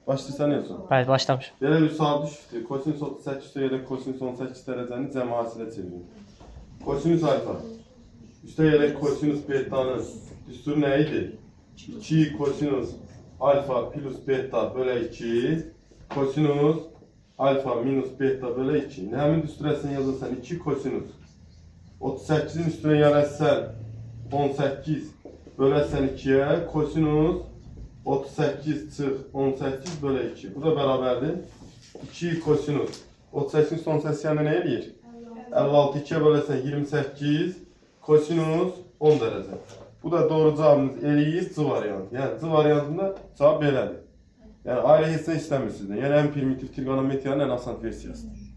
Başlayırsan en son. Bəli, başlamışam. Belə bir sual düşdü. Kosinüs 38 yerə kosinüs 18 dərəcəni cəm hasilə çevirin. Kosinüs alfa. Üstəgələk kosinüs betanın düsturu nə idi? 2 kosinüs alfa plus beta bölə 2. Kosinüs alfa minus beta bölə 2. Həmin düstur əslində yazırsan 2 kosinüs 38'in üstüne yerləşsən 18 bölərsən 2'ye kosinüs 38 çıx 18 bölə 2. Bu da bərabərdir. 2 kosinüs 38'in üstü 18 yanında nə eləyir? 56 2'ye bölərsən 28 kosinüs 10 dərəcə. Bu da doğru cavabımız eləyir C variantı. Yəni C variantında cavab belədir. Yəni ayrı heç nə istəmirsiniz. Yəni ən primitiv trigonometriyanın ən asan versiyasıdır.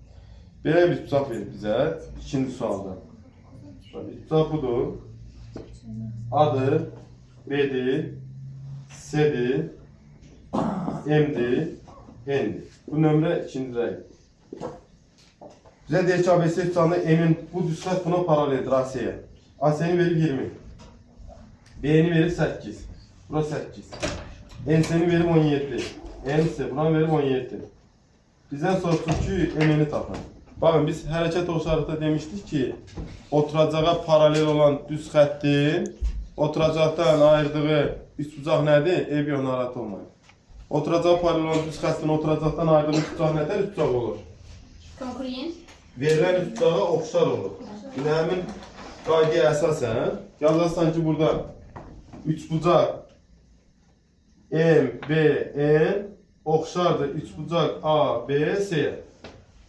Belə bir tutaq verir bizə ikinci sualda. Tutaq budur. Adı B'dir, C'dir, M'dir, N'dir. Bu nömrə ikinci rəy. Bizə deyir ki, ABC tutanı M'in bu düzxət buna paraleldir AC'yə. AC'ni verir 20. B'ni verir 8. Bura 8. NC'ni verir 17. NC buna verir 17. Bizdən soruşur ki, M'ini tapın. Bakın biz hərəkət oxşarlıqda demişdik ki, oturacağa paralel olan düz xəttin oturacaqdan ayırdığı üçbucaq nədir? Ev narahat olmayın. Oturacağa paralel olan düz xəttin oturacaqdan ayırdığı üçbucaq nədir? Üçbucaq olur. Konkurent. Verilən üçbucağa oxşar olur. Yəni həmin qaydaya əsasən yazarsan ki, burada üçbucaq M, B, N oxşardır üçbucaq A, B, C-yə.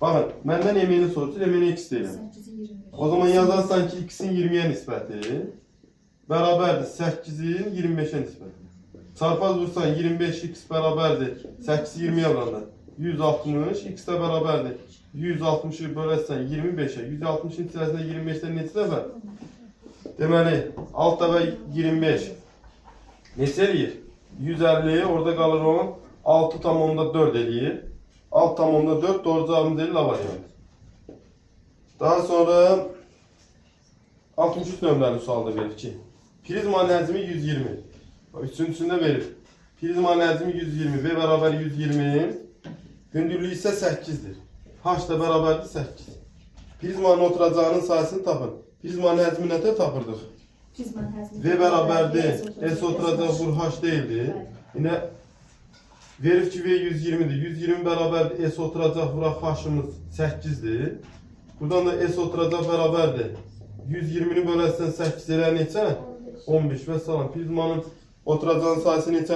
Bakın, məndən M-ni soruşur, M-ni X deyirəm. O zaman yazarsan ki, X-in 20'ye nisbəti bərabərdir 8'in 25'e nisbəti. Çarpaz vursan 25X bərabərdir 8'i 20'ye vuranda 160, X də bərabərdir 160'ı bölərsən 25'e. 160'ın içərisində 25'dən neçə dəfə? Deməli, alt dəfə 25 neçə eləyir? 150, orada qalır onun 6,4 eləyir. 6,4 doğru cevabımız değil la variant. Daha sonra 63 nömrəli sualda verir ki, prizmanın həcmi 120. Üçüncüsündə verir. Prizmanın həcmi 120, B bərabər 120, hündürlüyü isə 8'dir. H da bərabərdir 8. Prizmanın oturacağının sayısını tapın. Prizmanın həcmi nətər tapırdıq? V bərabərdir, S oturacaq vur H deyildi. Yine verir ki, V 120'dir. 120 bərabərdir, S oturacaq vuraq H-ımız 8'dir. Buradan da S oturacaq bərabərdir. 120'ni bölərsən 8 elə neçə? 15 və salam. Prizmanın oturacağın sayısı neçə?